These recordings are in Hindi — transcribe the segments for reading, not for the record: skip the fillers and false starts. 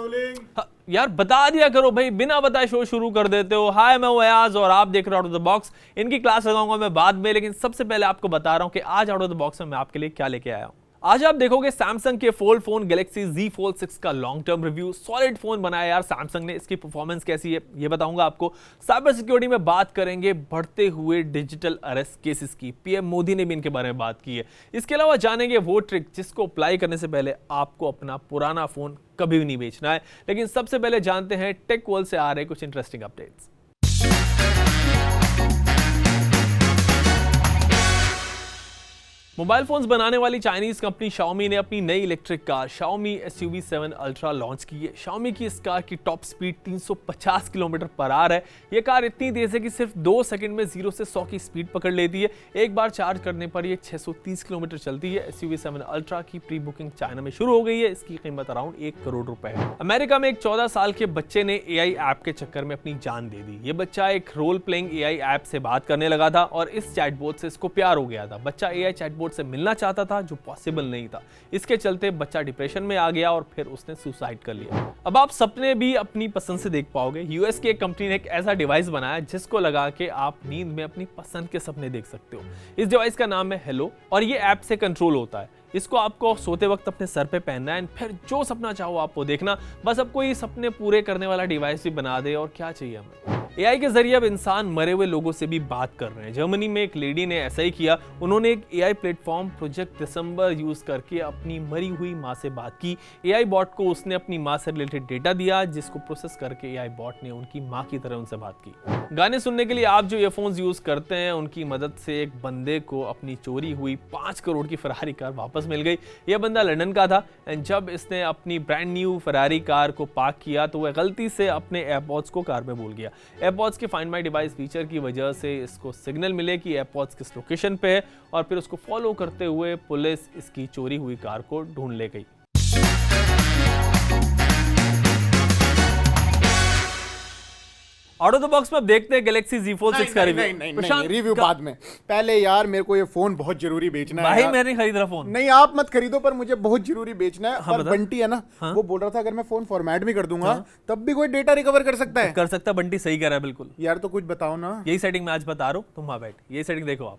रोलिंग। यार बता दिया करो भाई, बिना बताए शो शुरू कर देते हो। हाय, मैं हूं अयाज और आप देख रहे हो आउट ऑफ द बॉक्स। इनकी क्लास लगाऊंगा मैं बाद में, लेकिन सबसे पहले आपको बता रहा हूं कि आज आउट ऑफ द बॉक्स में मैं आपके लिए क्या लेके आया हूं। आज आप देखोगे सैमसंग के fold phone Galaxy Z Fold 6 का long term review. Solid phone बनाया यार सैमसंग ने, इसकी परफॉर्मेंस कैसी है ये बताऊंगा आपको। साइबर सिक्योरिटी में बात करेंगे बढ़ते हुए डिजिटल अरेस्ट केसेस की, पीएम मोदी ने भी इनके बारे में बात की है। इसके अलावा जानेंगे वो ट्रिक जिसको अप्लाई करने से पहले आपको अपना पुराना फोन कभी भी नहीं बेचना है। लेकिन सबसे पहले जानते हैं टेक वर्ल्ड से आ रहे कुछ इंटरेस्टिंग अपडेट्स। मोबाइल फोन्स बनाने वाली चाइनीज कंपनी Xiaomi ने अपनी नई electric car Xiaomi SUV 7 Ultra launch की है। Xiaomi की इस कार की top speed 350 kilometre per hour है। यह कार इतनी तेज है कि सिर्फ 2 सेकंड में 0 से 100 की स्पीड पकड़ लेती है। एक बार चार्ज करने पर यह 630 किलोमीटर चलती है। SUV 7 Ultra की प्री बुकिंग चाइना में शुरू हो गई है। इसकी कीमत अराउंड 1 करोड़ रुपए है। अमेरिका में एक 14 साल के बच्चे ने AI ऐप के चक्कर में अपनी जान दे दी। ये बच्चा एक रोल प्लेइंग AI ऐप से बात करने लगा था और इस चैटबॉट से इसको प्यार हो गया था। बच्चा AI चैटबॉट से मिलना चाहता था जो पॉसिबल नहीं था। इसके चलते बच्चा डिप्रेशन में आ गया और फिर उसने सुसाइड कर लिया। अब आप सपने भी अपनी पसंद से देख पाओगे। यूएस की एक कंपनी ने एक ऐसा डिवाइस बनाया जिसको लगा के आप नींद में अपनी पसंद के सपने देख सकते हो। इस डिवाइस का नाम है हेलो और ये ऐप से कंट्रोल होता है। इसको आपको सोते वक्त अपने सर पे पहनना है, फिर जो सपना चाहो आप वो देखना। बस अब कोई सपने पूरे करने वाला डिवाइस भी बना दे और क्या चाहिए हमें। AI के जरिए अब इंसान मरे हुए लोगों से भी बात कर रहे हैं। जर्मनी में एक लेडी ने ऐसा ही किया। उन्होंने एक AI प्लेटफॉर्म प्रोजेक्ट दिसंबर यूज करके अपनी मरी हुई माँ से बात की। AI बॉट को उसने अपनी माँ से रिलेटेड डेटा दिया जिसको प्रोसेस करके AI बॉट ने उनकी माँ की तरह उनसे बात की। गाने सुनने के लिए आप जो ईयरफोन्स यूज करते हैं उनकी मदद से एक बंदे को अपनी चोरी हुई 5 करोड़ की फरारी कार वापस मिल गई। यह बंदा लंदन का था एंड जब इसने अपनी ब्रांड न्यू फरारी कार को पार्क किया तो वह गलती से अपने एयरपॉड्स को कार में भूल गया। एयरपॉड्स के फाइंड माई डिवाइस फीचर की वजह से इसको सिग्नल मिले कि एयरपॉड्स किस लोकेशन पे है और फिर उसको फॉलो करते हुए पुलिस इसकी चोरी हुई कार को ढूंढ ले गई। आउट ऑफ द बॉक्स में अब देखते हैं गैलेक्सी Z Fold 6 का रिव्यू। नहीं, रिव्यू बाद में। पहले यार मेरे को ये फोन बहुत जरूरी बेचना है। भाई मैं नहीं खरीद रहा फोन। नहीं आप मत खरीदो, पर मुझे बहुत जरूरी बेचना है। और बंटी है ना, वो बोल रहा था अगर मैं फोन फॉर्मेट भी कर दूंगा तब भी कोई डेटा रिकवर कर सकता है। कर सकता है, बंटी सही कह रहा है बिल्कुल। यार तो कुछ बताओ ना। यही सेटिंग मैं आज बता रहा हूँ, तुम वहां बैठ यही सेटिंग देखो आप।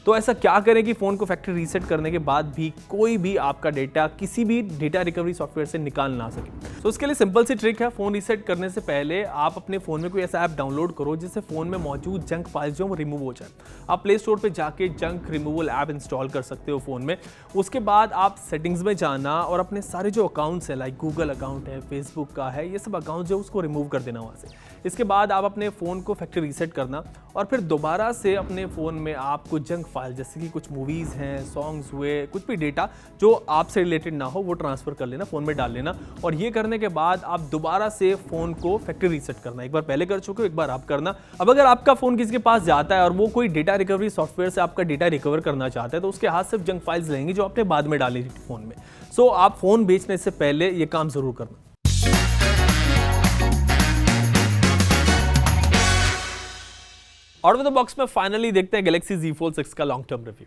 तो ऐसा क्या करें कि फ़ोन को फैक्ट्री रीसेट करने के बाद भी कोई भी आपका डेटा किसी भी डेटा रिकवरी सॉफ्टवेयर से निकाल ना सके। तो उसके लिए सिंपल सी ट्रिक है। फ़ोन रीसेट करने से पहले आप अपने फ़ोन में कोई ऐसा ऐप डाउनलोड करो जिससे फ़ोन में मौजूद जंक फाइल्स जो वो रिमूव हो जाए। आप प्ले स्टोर पे जाके जंक रिमूवल ऐप इंस्टॉल कर सकते हो फ़ोन में। उसके बाद आप सेटिंग्स में जाना और अपने सारे जो अकाउंट्स हैं लाइक गूगल अकाउंट है, फेसबुक का है, ये सब अकाउंट जो उसको रिमूव कर देना वहाँ से। इसके बाद आप अपने फ़ोन को फैक्ट्री रीसेट करना और फिर दोबारा से अपने फ़ोन में आपको जंक फाइल जैसे कि कुछ मूवीज़ हैं, सॉन्ग्स हुए, कुछ भी डेटा जो आपसे रिलेटेड ना हो वो ट्रांसफ़र कर लेना, फ़ोन में डाल लेना। और ये करने के बाद आप दोबारा से फ़ोन को फैक्ट्री रीसेट करना। एक बार पहले कर चुके हो, एक बार आप करना। अब अगर आपका फ़ोन किसी के पास जाता है और वो कोई डेटा रिकवरी सॉफ्टवेयर से आपका डेटा रिकवर करना चाहता है तो उसके हाथ सिर्फ जंक फाइल्स लेंगे जो आपने बाद में डाली थी फ़ोन में। सो आप फ़ोन बेचने से पहले ये काम ज़रूर करना। आउट ऑफ द बॉक्स में फाइनली देखते हैं गैलेक्सी Z Fold 6 का लॉन्ग टर्म रिव्यू।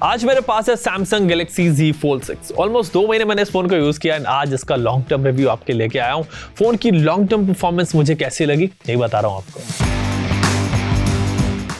आज मेरे पास है Samsung Galaxy Z Fold 6। Almost 2 महीने मैंने इस फोन को यूज किया एंड आज इसका लॉन्ग टर्म रिव्यू आपके लेके आया हूं। फोन की लॉन्ग टर्म परफॉर्मेंस मुझे कैसी लगी यही बता रहा हूं आपको।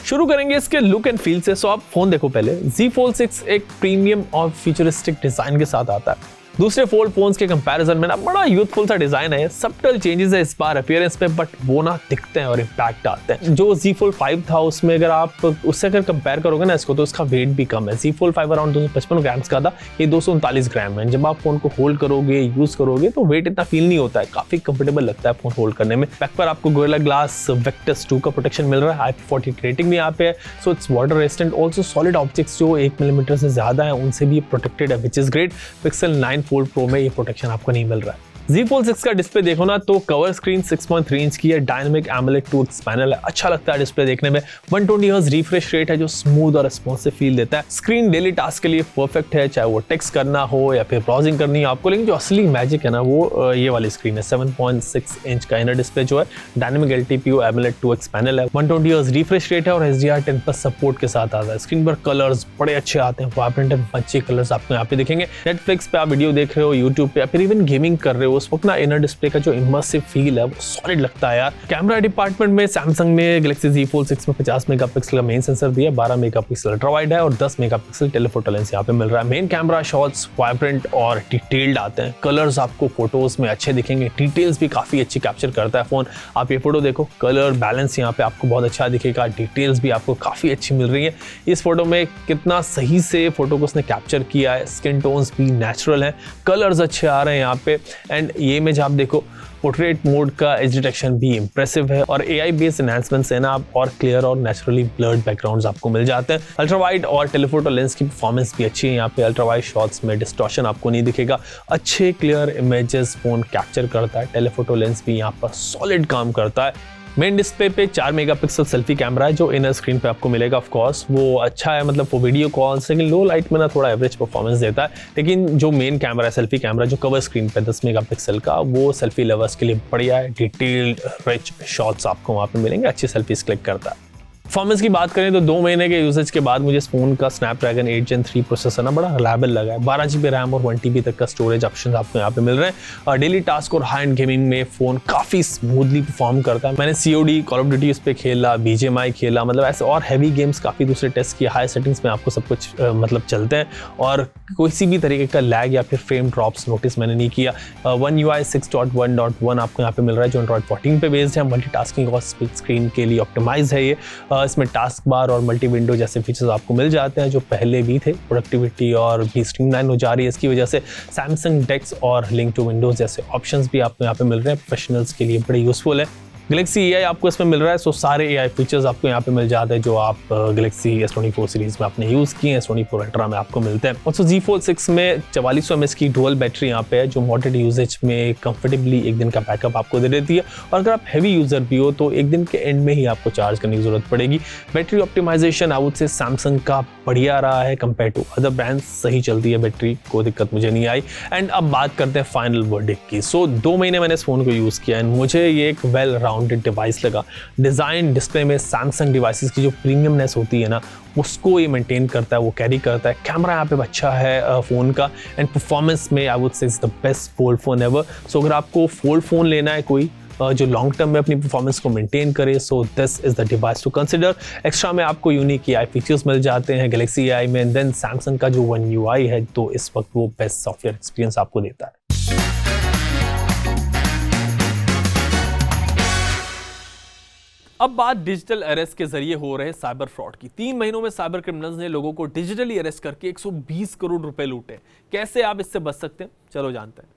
शुरू करेंगे इसके लुक एंड फील से। सो आप फोन देखो पहले। Z Fold 6 एक प्रीमियम और फ्यूचरिस्टिक डिजाइन के साथ आता है। दूसरे फोल्ड फोन्स के कंपैरिजन में ना बड़ा यूथफुल सा डिजाइन है। सबटल चेंजेस है इस बार अपीयरेंस में, बट वो ना दिखते हैं और इम्पैक्ट डालते हैं। जो Z Fold 5 था उसमें अगर आप उससे अगर कंपेयर करोगे ना इसको तो इसका वेट भी कम है। Z Fold 5 अराउंड 255 ग्राम्स का था, ये 239 ग्राम है। जब आप फोन को होल्ड करोगे, यूज करोगे तो वेट इतना फील नहीं होता है, काफी कंफर्टेबल लगता है फोन होल्ड करने में। बैक पर आपको गोरिल्ला ग्लास Victus 2 का प्रोटेक्शन मिल रहा है। IP40 रेटिंग भी यहाँ पे है। So it's water resistant. Also solid objects जो 1 मिलीमीटर से ज्यादा है उनसे भी प्रोटेक्टेड है, which is great. Pixel 9 Fold Pro में ये प्रोटेक्शन आपको नहीं मिल रहा है। Z Fold 6 का डिस्प्ले देखो ना तो कवर स्क्रीन 6.3 इंच की है, डायनामिक एमोलेड टूथ पैनल है, अच्छा लगता है डिस्प्ले देखने में। 120 हर्ट्ज रिफ्रेश रेट है जो स्मूथ और रिस्पॉन्सिव फील देता है। स्क्रीन डेली टास्क के लिए परफेक्ट है, चाहे वो टेक्स्ट करना हो या फिर ब्राउजिंग करनी हो आपको। लेकिन जो असली मैजिक है ना वो ये वाली स्क्रीन है। 7.6 इंच का इनर डिस्प्ले जो है, dynamic LTPO AMOLED 2x panel है, 120 हर्ट्ज रिफ्रेश रेट है और HDR10+ सपोर्ट के साथ आता है। स्क्रीन पर कलर्स बड़े अच्छे आते हैं, वाइब्रेंट एंड अच्छे कलर्स आपको यहाँ पे दिखेंगे। नेटफ्लिक्स पे आप वीडियो देख रहे हो, यूट्यूब पे या फिर इवन गेमिंग कर रहे हो, उस वक्त ना इनर डिस्प्ले का जो इमर्सिव फील है वो सॉलिड लगता है यार। कैमरा डिपार्टमेंट में सैमसंग ने गैलेक्सी Z Fold 6 में 50 मेगापिक्सल का मेन सेंसर दिया, 12 मेगापिक्सल अल्ट्रा वाइड है और 10 मेगापिक्सल टेलीफोटो लेंस यहाँ पे मिल रहा है। मेन कैमरा शॉट्स वाइब्रेंट और डिटेल्ड आते हैं, कलर्स आपको फोटोज में अच्छे दिखेंगे, डिटेल्स भी काफी अच्छी कैप्चर करता है फोन। आप ये फोटो देखो, कलर बैलेंस यहाँ पे आपको बहुत अच्छा दिखेगा, डिटेल्स भी आपको काफी अच्छी मिल रही है। इस फोटो में कितना सही से फोटो को उसने कैप्चर किया है, स्किन टोन्स भी नेचुरल है, कलर्स अच्छे आ रहे हैं यहाँ पे। एंड ये इमेज आप देखो, पोर्ट्रेट मोड का एज डिटेक्शन भी इंप्रेसिव है और AI बेस्ड एनहांसमेंट्स है ना, आप और क्लियर और नेचुरली ब्लर्ड बैकग्राउंड्स आपको मिल जाते हैं। अल्ट्रा वाइड और टेलीफोटो लेंस की परफॉर्मेंस भी अच्छी है यहाँ पे। अल्ट्रा वाइड शॉट्स में डिस्टॉर्शन आपको नहीं दिखेगा, अच्छे क्लियर इमेजेस फोन कैप्चर करता है। टेलीफोटो लेंस भी यहाँ पर सॉलिड काम करता है। मेन डिस्प्ले पे 4 मेगापिक्सल सेल्फी कैमरा है जो इनर स्क्रीन पे आपको मिलेगा। ऑफ कोर्स वो अच्छा है, मतलब वो वीडियो कॉल्स, लेकिन लो लाइट में ना थोड़ा एवरेज परफॉर्मेंस देता है। लेकिन जो मेन कैमरा है, सेल्फी कैमरा जो कवर स्क्रीन पे 10 मेगापिक्सल का, वो सेल्फी लवर्स के लिए बढ़िया है। डिटेल्ड रिच शॉट्स आपको वहाँ पे मिलेंगे, अच्छी सेल्फीज क्लिक करता है। परफॉर्मेंस की बात करें तो 2 महीने के यूसेज के बाद मुझे इस फोन का स्नैपड्रैगन 8 Gen 3 प्रोसेसर ना बड़ा रिलायबल लगा है। 12 GB रैम और 1 TB तक का स्टोरेज ऑप्शन आपको यहाँ पे मिल रहे हैं और डेली टास्क और हाई एंड गेमिंग में फोन काफी स्मूथली परफॉर्म करता है। मैंने COD, कॉल ऑफ ड्यूटी उस पर खेला, BGMI खेला, मतलब ऐसे और हैवी गेम्स काफी दूसरे टेस्ट किए। हाई सेटिंग्स में आपको सब कुछ मतलब चलते हैं और किसी भी तरीके का लैग या फिर फ्रेम ड्रॉप्स नोटिस मैंने नहीं किया। One UI 6.1.1 आपको यहाँ पे मिल रहा है जो Android 14 पे बेस्ड है। मल्टीटास्किंग और स्प्लिट स्क्रीन के लिए ऑप्टिमाइज है ये। इसमें टास्क बार और मल्टी विंडो जैसे फीचर्स आपको मिल जाते हैं जो पहले भी थे। प्रोडक्टिविटी और भी स्ट्रीमलाइन हो जा रही है इसकी वजह से। सैमसंग डेक्स और लिंक टू विंडोज जैसे ऑप्शंस भी आपको यहाँ पे मिल रहे हैं, प्रोफेशनल्स के लिए बड़े यूजफुल है। गैलेक्सी AI आपको इसमें मिल रहा है, सो सारे AI फीचर्स आपको यहाँ पे मिल जाते हैं जो आप गैलेक्सी S24 सीरीज में आपने यूज़ किए हैं, S24 अल्ट्रा में आपको मिलते हैं। और Z Fold 6 में 4400 mAh की डुअल बैटरी यहाँ पे है जो मॉडरेट यूजेज में कंफर्टेबली एक दिन का बैकअप आपको दे देती है। और अगर आप हैवी यूज़र भी हो तो एक दिन के एंड में ही आपको चार्ज करने की जरूरत पड़ेगी। Battery optimization I would say Samsung का बढ़िया रहा है कंपेयर टू अदर ब्रांड्स, सही चलती है बैटरी, कोई दिक्कत मुझे नहीं आई। एंड अब बात करते हैं फाइनल वर्डिक्ट की। सो 2 महीने मैंने इस फोन को यूज़ किया एंड मुझे ये एक वेल राउंडेड डिवाइस लगा। डिज़ाइन डिस्प्ले में सैमसंग डिवाइसेस की जो प्रीमियमनेस होती है ना उसको ये मेंटेन करता है, वो कैरी करता है। कैमरा यहाँ पे अच्छा है फ़ोन का एंड परफॉर्मेंस में I would say it's the best fold phone ever. So अगर आपको फोल्ड फ़ोन लेना है कोई जो लॉन्ग टर्म में अपनी परफॉर्मेंस को मेंटेन करे, so this is the device to consider. Extra में आपको यूनिक AI फीचर्स मिल जाते हैं गैलेक्सी AI में। देन सैमसंग का जो One UI है तो इस वक्त वो बेस्ट सॉफ्टवेयर एक्सपीरियंस आपको देता है। अब बात डिजिटल अरेस्ट के जरिए हो रहे साइबर फ्रॉड की। 3 महीनों में साइबर क्रिमिनल्स ने लोगों को डिजिटली अरेस्ट करके 120 करोड़ रुपए लूटे। कैसे आप इससे बच सकते हैं, चलो जानते हैं।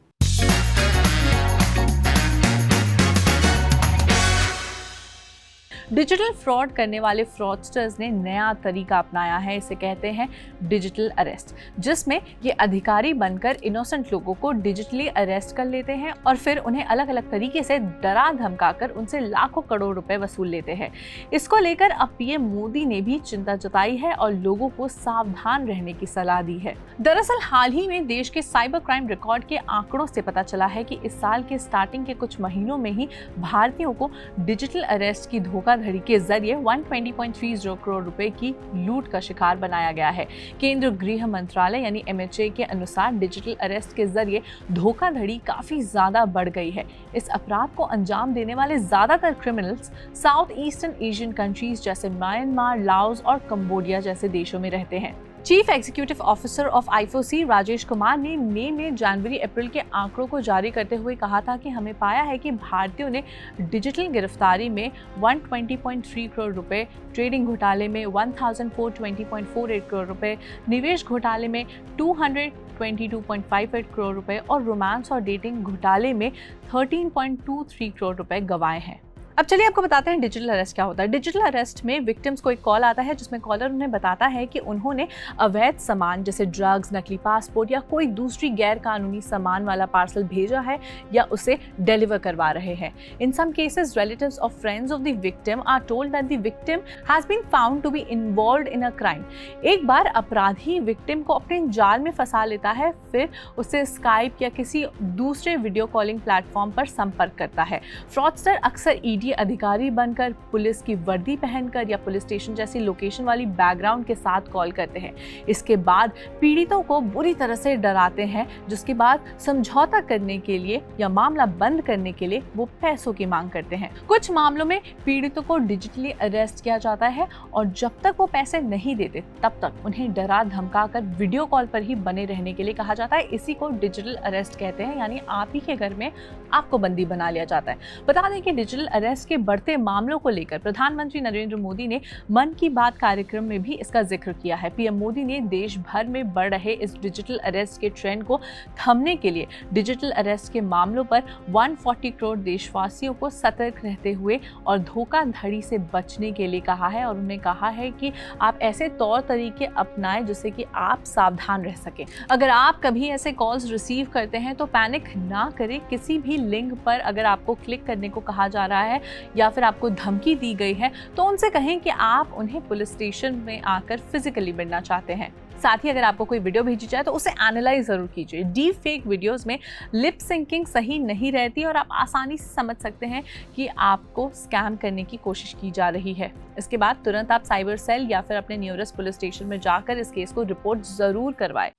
डिजिटल फ्रॉड करने वाले फ्रॉडस्टर्स ने नया तरीका अपनाया है, इसे कहते हैं डिजिटल अरेस्ट, जिसमें ये अधिकारी बनकर इनोसेंट लोगों को डिजिटली अरेस्ट कर लेते हैं और फिर उन्हें अलग अलग तरीके से डरा धमकाकर उनसे लाखों करोड़ रुपए वसूल लेते हैं। इसको लेकर अब PM मोदी ने भी चिंता जताई है और लोगों को सावधान रहने की सलाह दी है। दरअसल हाल ही में देश के साइबर क्राइम रिकॉर्ड के आंकड़ों से पता चला है कि इस साल के स्टार्टिंग के कुछ महीनों में ही भारतीयों को डिजिटल अरेस्ट की धोखाधड़ी के जरिए 120.30 करोड़ रुपए की लूट का शिकार बनाया गया है। केंद्रीय गृह मंत्रालय यानी MHA के अनुसार डिजिटल अरेस्ट के जरिए धोखाधड़ी काफी ज्यादा बढ़ गई है। इस अपराध को अंजाम देने वाले ज्यादातर criminals south eastern Asian countries जैसे म्यांमार, लाओस और कंबोडिया जैसे देशों में रहते हैं। Chief executive officer of IFOC Rajesh Kumar ने मई में जनवरी-अप्रैल के आंकड़ों को जारी करते हुए कहा था कि हमें पाया है कि भारतीयों ने डिजिटल गिरफ्तारी में 120.3 करोड़ रुपए, ट्रेडिंग घोटाले में 1420.48 करोड़ रुपए, निवेश घोटाले में 222.58 करोड़ रुपए और रोमांस और डेटिंग घोटाले में 13.23 करोड़ रुपए गंवाए हैं। अब चलिए आपको बताते हैं डिजिटल अरेस्ट क्या होता है। डिजिटल अरेस्ट में विक्टिम्स को एक कॉल आता है जिसमें कॉलर उन्हें बताता है कि उन्होंने अवैध सामान जैसे ड्रग्स, नकली पासपोर्ट या कोई दूसरी गैर कानूनी सामान वाला पार्सल भेजा है या उसे डिलीवर करवा रहे हैं। In some cases relatives of friends of the victim are told that the victim has been found to be involved in a crime. एक बार अपराधी विक्टिम को अपने जाल में फंसा लेता है, फिर उसे स्काइप या किसी दूसरे वीडियो कॉलिंग प्लेटफॉर्म पर संपर्क करता है। फ्रॉडस्टर अक्सर ईडी अधिकारी बनकर, पुलिस की वर्दी पहनकर या पुलिस स्टेशन जैसी लोकेशन वाली बैकग्राउंड के साथ कॉल करते हैं। इसके बाद पीड़ितों को बुरी तरह से डराते हैं, जिसके बाद समझौता करने के लिए या मामला बंद करने के लिए वो पैसों की मांग करते हैं। कुछ मामलों में पीड़ितों को डिजिटली अरेस्ट किया जाता है और जब तक वो पैसे नहीं देते तब तक उन्हें डरा धमका कर वीडियो कॉल पर ही बने रहने के लिए कहा जाता है। इसी को डिजिटल अरेस्ट कहते हैं, यानी आप ही के घर में आपको बंदी बना लिया जाता है। बता दें कि डिजिटल अरेस्ट के बढ़ते मामलों को लेकर प्रधानमंत्री नरेंद्र मोदी ने मन की बात कार्यक्रम में भी इसका जिक्र किया है। पीएम मोदी ने देश भर में बढ़ रहे इस डिजिटल अरेस्ट के ट्रेंड को थमने के लिए डिजिटल अरेस्ट के मामलों पर 140 करोड़ देशवासियों को सतर्क रहते हुए और धोखाधड़ी से बचने के लिए कहा है और उन्होंने कहा है कि आप ऐसे तौर तरीके अपनाएं जिससे कि आप सावधान रह सकें। अगर आप कभी ऐसे कॉल्स रिसीव करते हैं तो पैनिक ना करें। किसी भी लिंक पर अगर आपको क्लिक करने को कहा जा रहा है या फिर आपको धमकी दी गई है तो उनसे कहें कि आप उन्हें पुलिस स्टेशन में आकर फिजिकली मिलना चाहते हैं। साथ ही अगर आपको कोई वीडियो भेजी जाए तो उसे एनालाइज जरूर कीजिए। डीप फेक वीडियोस में लिप सिंकिंग सही नहीं रहती और आप आसानी से समझ सकते हैं कि आपको स्कैम करने की कोशिश की जा रही है। इसके बाद तुरंत आप साइबर सेल या फिर अपने नियरेस्ट पुलिस स्टेशन में जाकर इस केस को रिपोर्ट जरूर करवाएं।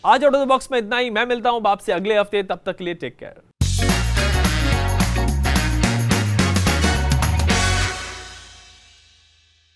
आज आउट ऑफ द बॉक्स में इतना ही। मैं मिलता हूं आपसे अगले हफ्ते, तब तक के लिए टेक केयर।